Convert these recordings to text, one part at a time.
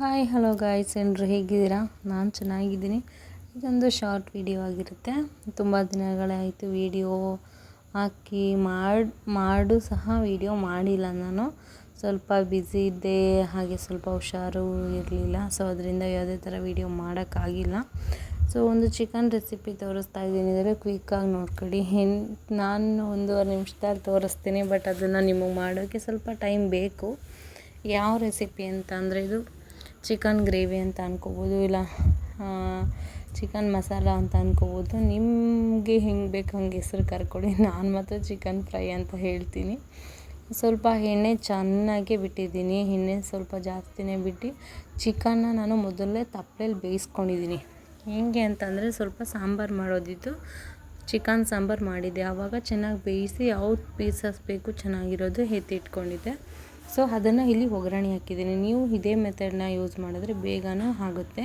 Hi hello guys, ಎಲ್ಲರೂ ಹೇಗಿದ್ದೀರಾ? ನಾನು ಚೆನ್ನಾಗಿದ್ದೀನಿ. ಇದೊಂದು ಶಾರ್ಟ್ ವಿಡಿಯೋ ಆಗಿರುತ್ತೆ. ತುಂಬ ದಿನಗಳಾಯಿತು ವಿಡಿಯೋ ಹಾಕಿ ಮಾಡು ಸಹ ವಿಡಿಯೋ ಮಾಡಿಲ್ಲ. ನಾನು ಸ್ವಲ್ಪ ಬ್ಯುಸಿ ಇದ್ದೆ, ಹಾಗೆ ಸ್ವಲ್ಪ ಹುಷಾರು ಇರಲಿಲ್ಲ. ಸೊ ಅದರಿಂದ ಯಾವುದೇ ಥರ ವಿಡಿಯೋ ಮಾಡೋಕ್ಕಾಗಿಲ್ಲ. ಸೊ ಒಂದು ಚಿಕನ್ ರೆಸಿಪಿ ತೋರಿಸ್ತಾ ಇದ್ದೀನಿ, ಇದರಲ್ಲಿ ಕ್ವಿಕ್ಕಾಗಿ ನೋಡ್ಕೊಳ್ಳಿ. ನಾನು 1.5 ನಿಮಿಷದಲ್ಲಿ ತೋರಿಸ್ತೀನಿ, ಬಟ್ ಅದನ್ನು ನಿಮಗೆ ಮಾಡೋಕ್ಕೆ ಸ್ವಲ್ಪ ಟೈಮ್ ಬೇಕು. ಯಾವ ರೆಸಿಪಿ ಅಂತ ಅಂದರೆ, ಇದು ಚಿಕನ್ ಗ್ರೇವಿ ಅಂತ ಅನ್ಕೋಬೋದು, ಇಲ್ಲ ಚಿಕನ್ ಮಸಾಲ ಅಂತ ಅನ್ಕೋಬೋದು. ನಿಮಗೆ ಹೆಂಗೆ ಬೇಕು ಹಂಗೆ ಹೆಸರು ಕರ್ಕೊಳ್ಳಿ. ನಾನು ಮತ್ತು ಚಿಕನ್ ಫ್ರೈ ಅಂತ ಹೇಳ್ತೀನಿ. ಸ್ವಲ್ಪ ಎಣ್ಣೆ ಚೆನ್ನಾಗಿ ಬಿಟ್ಟಿದ್ದೀನಿ, ಎಣ್ಣೆ ಸ್ವಲ್ಪ ಜಾಸ್ತಿನೇ ಬಿಟ್ಟು ಚಿಕನ್ನ ನಾನು ಮೊದಲೇ ತಪ್ಪಲೆಯಲ್ಲಿ ಬೇಯಿಸ್ಕೊಂಡಿದ್ದೀನಿ. ಹೆಂಗೆ ಅಂತಂದರೆ, ಸ್ವಲ್ಪ ಸಾಂಬಾರು ಮಾಡೋದಿತ್ತು, ಚಿಕನ್ ಸಾಂಬಾರು ಮಾಡಿದ್ದೆ. ಆವಾಗ ಚೆನ್ನಾಗಿ ಬೇಯಿಸಿ ಯಾವ್ದು ಪೀಸಸ್ ಬೇಕು ಚೆನ್ನಾಗಿರೋದು ಎತ್ತಿಟ್ಕೊಂಡಿದ್ದೆ. ಸೊ ಅದನ್ನು ಇಲ್ಲಿ ಒಗ್ಗರಣೆ ಹಾಕಿದ್ದೀನಿ. ನೀವು ಇದೇ ಮೆಥಡನ್ನ ಯೂಸ್ ಮಾಡಿದ್ರೆ ಬೇಗನೆ ಆಗುತ್ತೆ.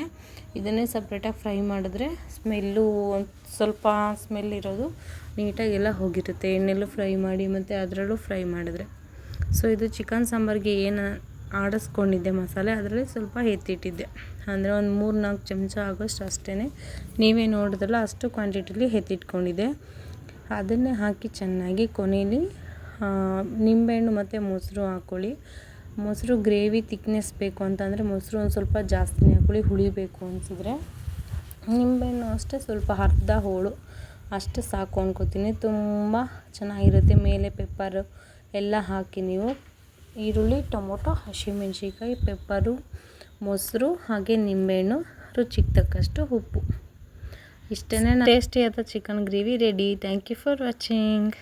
ಇದನ್ನೇ ಸಪ್ರೇಟಾಗಿ ಫ್ರೈ ಮಾಡಿದ್ರೆ ಸ್ಮೆಲ್ಲು ಸ್ವಲ್ಪ ಸ್ಮೆಲ್ ಇರೋದು ನೀಟಾಗೆಲ್ಲ ಹೋಗಿರುತ್ತೆ, ಎಣ್ಣೆಲ್ಲೂ ಫ್ರೈ ಮಾಡಿ ಮತ್ತು ಅದರಲ್ಲೂ ಫ್ರೈ ಮಾಡಿದ್ರೆ. ಸೊ ಇದು ಚಿಕನ್ ಸಾಂಬಾರಿಗೆ ಏನು ಆಡಿಸ್ಕೊಂಡಿದ್ದೆ ಮಸಾಲೆ, ಅದರಲ್ಲಿ ಸ್ವಲ್ಪ ಎತ್ತಿಟ್ಟಿದ್ದೆ. ಅಂದರೆ ಒಂದು 3-4 ಚಮಚ ಆಗೋಷ್ಟು ಅಷ್ಟೇ, ನೀವೇ ನೋಡಿದ್ರಲ್ಲ ಅಷ್ಟು ಕ್ವಾಂಟಿಟಿಲಿ ಎತ್ತಿಟ್ಕೊಂಡಿದ್ದೆ. ಅದನ್ನೇ ಹಾಕಿ ಚೆನ್ನಾಗಿ ಕೊನೆಯಲ್ಲಿ ನಿಂಬೆಹಣ್ಣು ಮತ್ತು ಮೊಸರು ಹಾಕ್ಕೊಳ್ಳಿ. ಮೊಸರು ಗ್ರೇವಿ ತಿಕ್ನೆಸ್ ಬೇಕು ಅಂತಂದರೆ ಮೊಸರು ಒಂದು ಸ್ವಲ್ಪ ಜಾಸ್ತಿನೇ ಹಾಕ್ಕೊಳ್ಳಿ. ಹುಳಿ ಬೇಕು ಅನಿಸಿದ್ರೆ ನಿಂಬೆಹಣ್ಣು ಅಷ್ಟೇ ಸ್ವಲ್ಪ ಅರ್ಧ ಹೋಳು ಅಷ್ಟು ಸಾಕು ಅನ್ಕೋತೀನಿ. ತುಂಬ ಚೆನ್ನಾಗಿರುತ್ತೆ. ಮೇಲೆ ಪೆಪ್ಪರು ಎಲ್ಲ ಹಾಕಿ ನೀವು ಈರುಳ್ಳಿ, ಟೊಮೊಟೊ, ಹಸಿಮೆಣ್ಸಿನ್ಕಾಯಿ, ಪೆಪ್ಪರು, ಮೊಸರು ಹಾಗೆ ನಿಂಬೆಹಣ್ಣು, ರುಚಿಗೆ ತಕ್ಕಷ್ಟು ಉಪ್ಪು, ಇಷ್ಟೇ ಟೇಸ್ಟಿಯಾದ chicken gravy ready. Thank you for watching.